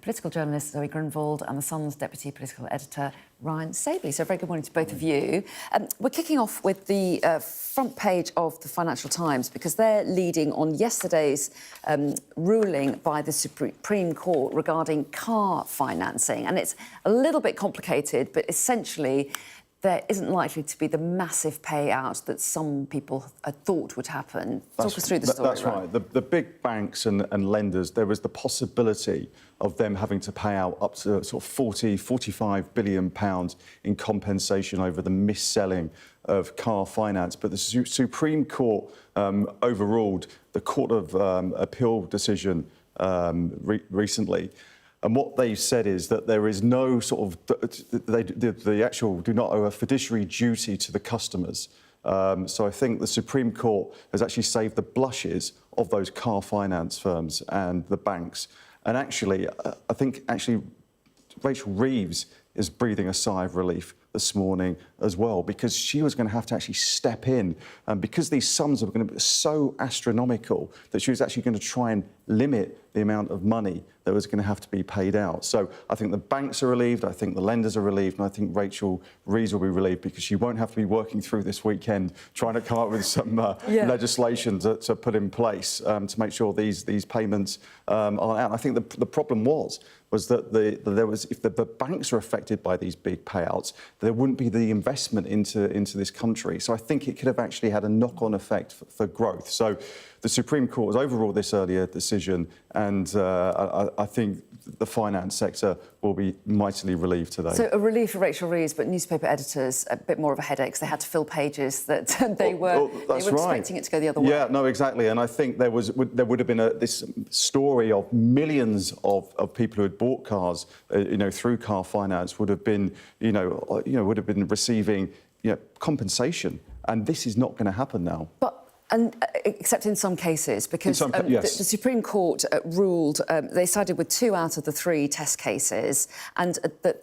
political journalist Zoe Grunwald and The Sun's deputy political editor Ryan Sabely. So a very good morning to both of you. We're kicking off with the front page of the Financial Times because they're leading on yesterday's ruling by the Supreme Court regarding car financing. And it's a little bit complicated, but essentially there isn't likely to be the massive payout that some people had thought would happen. Talk us through the story. That's right. The big banks and lenders, there was the possibility of them having to pay out up to sort of 45 billion pounds in compensation over the mis-selling of car finance. But the Supreme Court overruled the Court of Appeal decision recently. And what they said is that there is no sort of... They actual do not owe a fiduciary duty to the customers. So I think the Supreme Court has actually saved the blushes of those car finance firms and the banks. And actually, I think Rachel Reeves is breathing a sigh of relief this morning as well, because she was going to have to actually step in, and because these sums are going to be so astronomical that she was actually going to try and limit the amount of money that was going to have to be paid out. So I think the banks are relieved, I think the lenders are relieved, and I think Rachel Reeves will be relieved because she won't have to be working through this weekend trying to come up with some legislation to put in place to make sure these payments are out. I think the problem was that if the banks are affected by these big payouts, there wouldn't be the investment into this country. So I think it could have actually had a knock-on effect for growth. So the Supreme Court has overruled this earlier decision, and I think the finance sector will be mightily relieved today. So a relief for Rachel Reeves, but newspaper editors a bit more of a headache because they had to fill pages that they were expecting it to go the other way. Yeah, no, exactly. And I think there would have been this story of millions of people who had bought cars, through car finance would have been, receiving, compensation, and this is not going to happen now. Except in some cases, because yes. the Supreme Court ruled, they sided with 2 out of the 3 test cases, and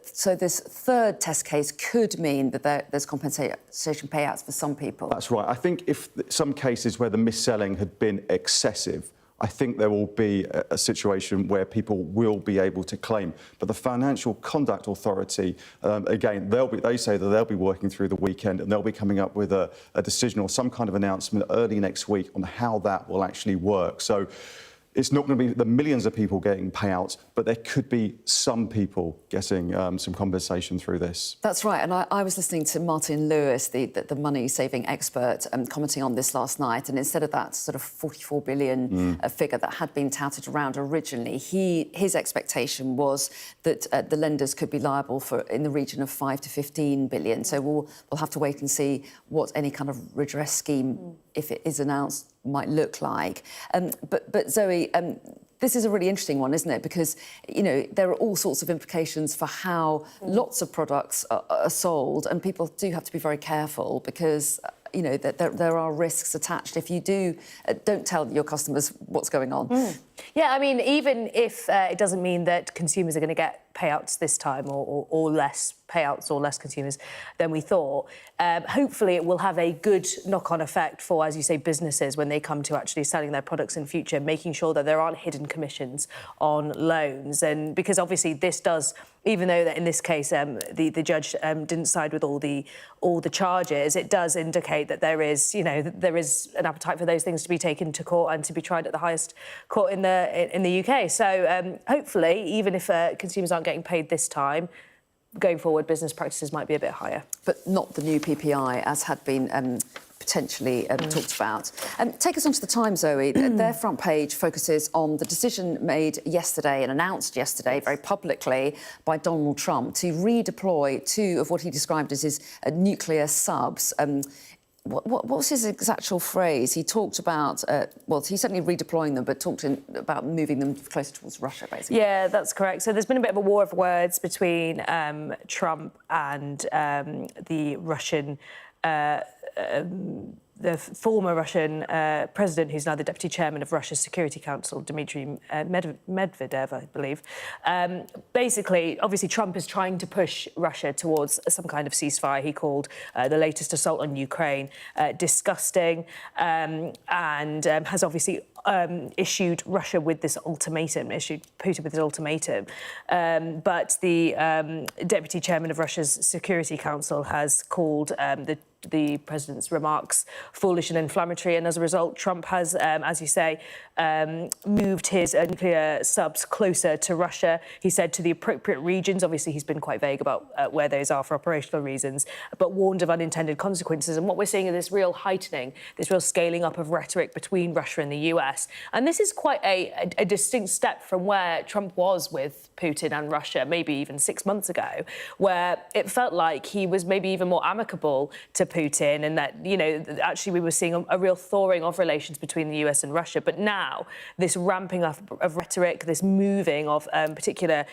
so this third test case could mean that there's compensation payouts for some people. That's right. I think if some cases where the mis-selling had been excessive, I think there will be a situation where people will be able to claim. But the Financial Conduct Authority, again, they say that they'll be working through the weekend and they'll be coming up with a decision or some kind of announcement early next week on how that will actually work. So it's not going to be the millions of people getting payouts, but there could be some people getting some compensation through this. That's right, and I was listening to Martin Lewis, the money-saving expert, commenting on this last night, and instead of that sort of 44 billion figure that had been touted around originally, his expectation was that the lenders could be liable for in the region of 5 to 15 billion. So we'll have to wait and see what any kind of redress scheme, if it is announced, might look like. But Zoe, this is a really interesting one, isn't it? Because, there are all sorts of implications for how lots of products are sold, and people do have to be very careful because, there are risks attached if you don't tell your customers what's going on. Yeah, I mean, even if it doesn't mean that consumers are going to get payouts this time or less payouts or less consumers than we thought, hopefully it will have a good knock-on effect for, as you say, businesses when they come to actually selling their products in future, making sure that there aren't hidden commissions on loans. And because obviously this does, even though that in this case the judge didn't side with all the charges, it does indicate that there is, there is an appetite for those things to be taken to court and to be tried at the highest court in the UK. So hopefully, even if consumers aren't getting paid this time, going forward, business practices might be a bit higher. But not the new PPI, as had been potentially talked about. Take us on to the Times, Zoe. Their front page focuses on the decision made yesterday and announced yesterday very publicly by Donald Trump to redeploy 2 of what he described as his nuclear subs. What was his actual phrase? He talked about, he's certainly redeploying them, but talked about moving them closer towards Russia, basically. Yeah, that's correct. So there's been a bit of a war of words between Trump and the Russian the former Russian president, who's now the deputy chairman of Russia's Security Council, Dmitry Medvedev, I believe. Basically, obviously, Trump is trying to push Russia towards some kind of ceasefire. He called the latest assault on Ukraine disgusting, and has obviously issued Russia with this ultimatum, issued Putin with this ultimatum. But the deputy chairman of Russia's Security Council has called the president's remarks foolish and inflammatory, and as a result, Trump has, as you say, moved his nuclear subs closer to Russia. He said to the appropriate regions. Obviously, he's been quite vague about where those are for operational reasons, but warned of unintended consequences. And what we're seeing is this real heightening, this real scaling up of rhetoric between Russia and the US. And this is quite a distinct step from where Trump was with Putin and Russia, maybe even 6 months ago, where it felt like he was maybe even more amicable to Putin, and that, you know, actually we were seeing a real thawing of relations between the US and Russia. But now this ramping up of rhetoric, this moving of particular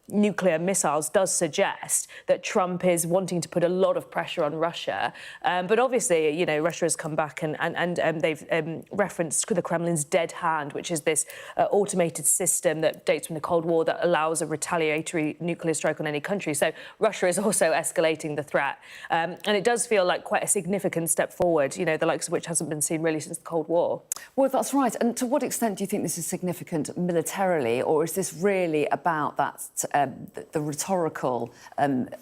nuclear missiles does suggest that Trump is wanting to put a lot of pressure on Russia. But obviously, you know, Russia has come back and they've referenced the Kremlin's dead hand, which is this automated system that dates from the Cold War that allows a retaliatory nuclear strike on any country. So Russia is also escalating the threat. And it does feel like quite a significant step forward, you know, the likes of which hasn't been seen really since the Cold War. Well, that's right. And to what extent do you think this is significant militarily, or is this really about that the rhetorical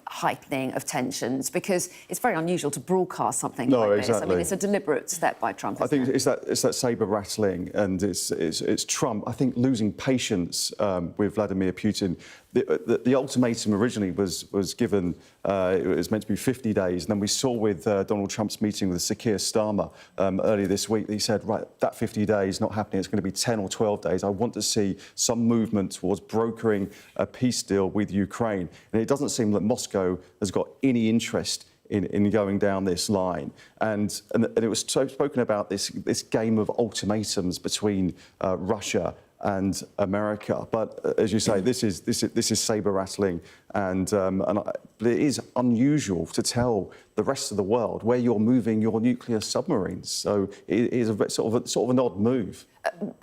heightening of tensions? Because it's very unusual to broadcast something like this. I mean, it's a deliberate step by Trump. I think it's that saber rattling, and it's Trump, I think, losing patience with Vladimir Putin. The ultimatum originally was given, it was meant to be 50 days, and then we saw with Donald Trump's meeting with Keir Starmer earlier this week, he said, right, that 50 days not happening, it's going to be 10 or 12 days. I want to see some movement towards brokering a peace deal with Ukraine. And it doesn't seem that Moscow has got any interest in going down this line. And it was spoken about this game of ultimatums between Russia and America. But as you say, this is saber rattling, and it is unusual to tell the rest of the world where you're moving your nuclear submarines. So it is a sort of an odd move.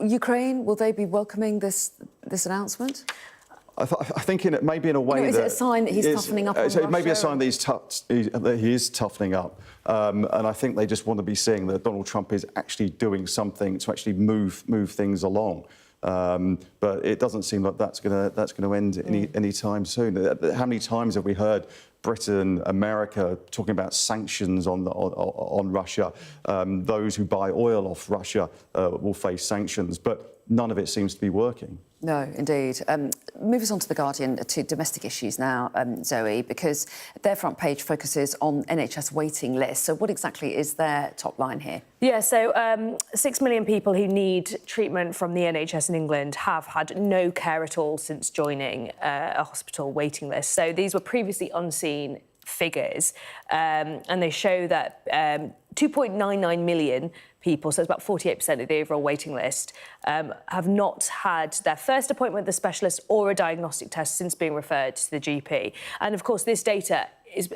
Ukraine, will they be welcoming this announcement? I think maybe in a way is it a sign that he's toughening up on Russia? It may be a sign that he is toughening up. And I think they just want to be seeing that Donald Trump is actually doing something to actually move things along. But it doesn't seem like that's going to end any time soon. How many times have we heard Britain, America talking about sanctions on Russia? Those who buy oil off Russia will face sanctions, but none of it seems to be working. No, indeed. Move us on to The Guardian, to domestic issues now, Zoe, because their front page focuses on NHS waiting lists. So what exactly is their top line here? Yeah, so 6 million people who need treatment from the NHS in England have had no care at all since joining a hospital waiting list. So these were previously unseen figures, and they show that 2.99 million people, so it's about 48% of the overall waiting list, have not had their first appointment with the specialist or a diagnostic test since being referred to the GP. And of course, this data is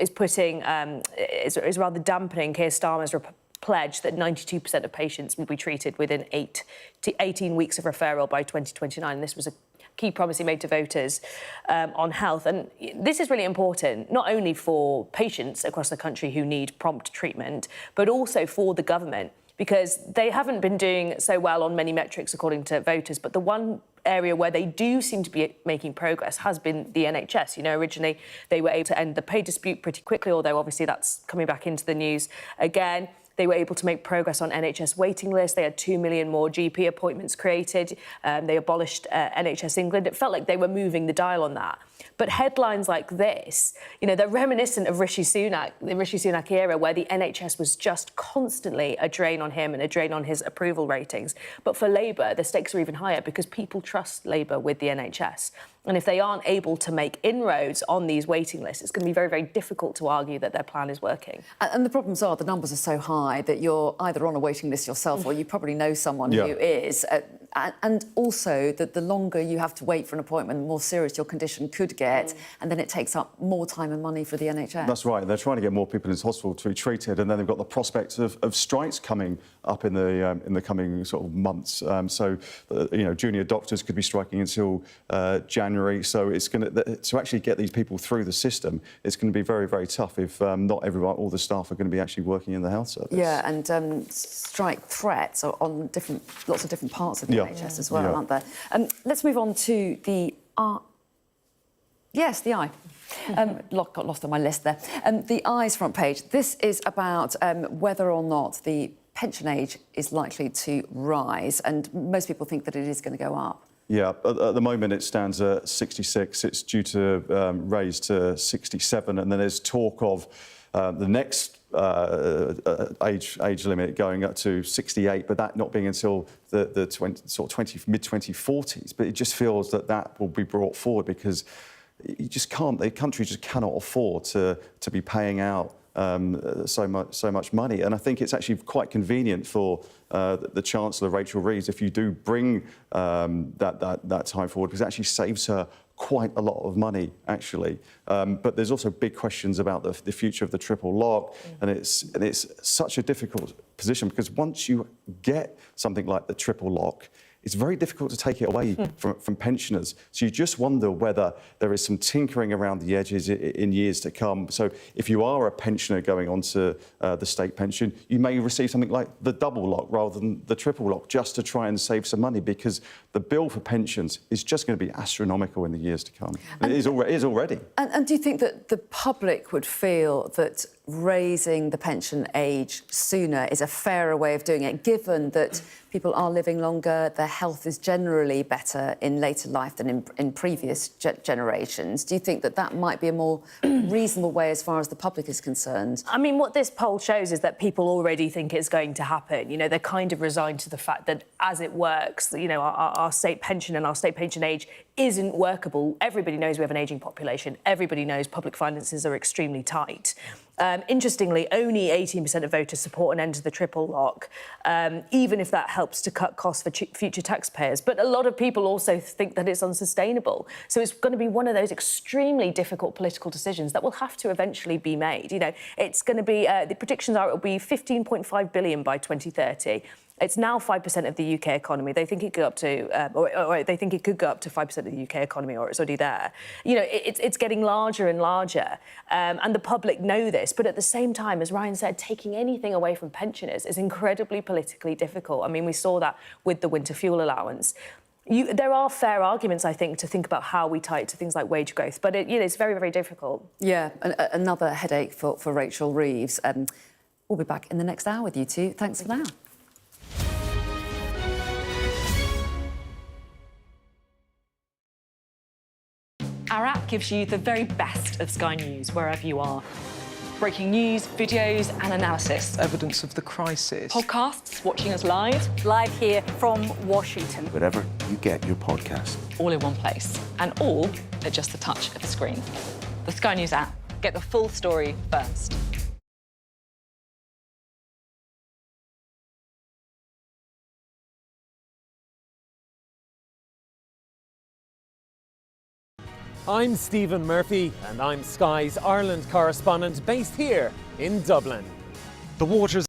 rather dampening Keir Starmer's pledge that 92% of patients will be treated within 8 to 18 weeks of referral by 2029. This was a key promise he made to voters on health. And this is really important, not only for patients across the country who need prompt treatment, but also for the government, because they haven't been doing so well on many metrics, according to voters. But the one area where they do seem to be making progress has been the NHS. You know, originally they were able to end the pay dispute pretty quickly, although obviously that's coming back into the news again. They were able to make progress on NHS waiting lists. They had 2 million more GP appointments created. They abolished NHS England. It felt like they were moving the dial on that. But headlines like this, you know, they're reminiscent of Rishi Sunak, the Rishi Sunak era, where the NHS was just constantly a drain on him and a drain on his approval ratings. But for Labour, the stakes are even higher because people trust Labour with the NHS. And if they aren't able to make inroads on these waiting lists, it's going to be very, very difficult to argue that their plan is working. And the problems are the numbers are so high that you're either on a waiting list yourself or you probably know someone who is. and also that the longer you have to wait for an appointment, the more serious your condition could get, and then it takes up more time and money for the NHS. That's right. They're trying to get more people into hospital to be treated, and then they've got the prospect of strikes coming up in the coming sort of months. Junior doctors could be striking until January. So it's going to actually get these people through the system. It's going to be very, very tough if not everyone, all the staff are going to be actually working in the health service. Yeah, and strike threats are on lots of different parts of the NHS as well, aren't there? Let's move on to the Yes, the eye. Got lost on my list there. The Eye's front page. This is about whether or not the pension age is likely to rise, and most people think that it is going to go up. Yeah, at the moment it stands at 66. It's due to raise to 67, and then there's talk of the next age limit going up to 68, but that not being until the mid-2040s. But it just feels that will be brought forward because you just can't. The country just cannot afford to be paying out so much money, and I think it's actually quite convenient for the Chancellor Rachel Reeves if you do bring that time forward, because it actually saves her quite a lot of money, actually. But there's also big questions about the future of the triple lock, and it's such a difficult position because once you get something like the triple lock, it's very difficult to take it away from pensioners. So you just wonder whether there is some tinkering around the edges in years to come. So if you are a pensioner going on to the state pension, you may receive something like the double lock rather than the triple lock, just to try and save some money, because the bill for pensions is just going to be astronomical in the years to come. It is already. And do you think that the public would feel that raising the pension age sooner is a fairer way of doing it, given that people are living longer, their health is generally better in later life than in previous generations? Do you think that might be a more reasonable way as far as the public is concerned? I mean, what this poll shows is that people already think it's going to happen. You know, they're kind of resigned to the fact that as it works, you know, our state pension and our state pension age isn't workable. Everybody knows we have an ageing population. Everybody knows public finances are extremely tight. Interestingly, only 18% of voters support an end to the triple lock, even if that helps to cut costs for future taxpayers. But a lot of people also think that it's unsustainable. So it's going to be one of those extremely difficult political decisions that will have to eventually be made. You know, it's going to be, the predictions are it will be 15.5 billion by 2030. It's now 5% of the UK economy. They think it could go up to, or they think it could go up to 5% of the UK economy, or it's already there. You know, it's getting larger and larger, and the public know this. But at the same time, as Ryan said, taking anything away from pensioners is incredibly politically difficult. I mean, we saw that with the winter fuel allowance. There are fair arguments, I think, to think about how we tie it to things like wage growth, but it's very, very difficult. Yeah, another headache for Rachel Reeves. We'll be back in the next hour with you two. Thanks for now. Our app gives you the very best of Sky News wherever you are. Breaking news, videos and analysis. Evidence of the crisis. Podcasts, watching us live. Live here from Washington. Wherever you get your podcast. All in one place. And all at just the touch of a screen. The Sky News app. Get the full story first. I'm Stephen Murphy, and I'm Sky's Ireland correspondent based here in Dublin. The waters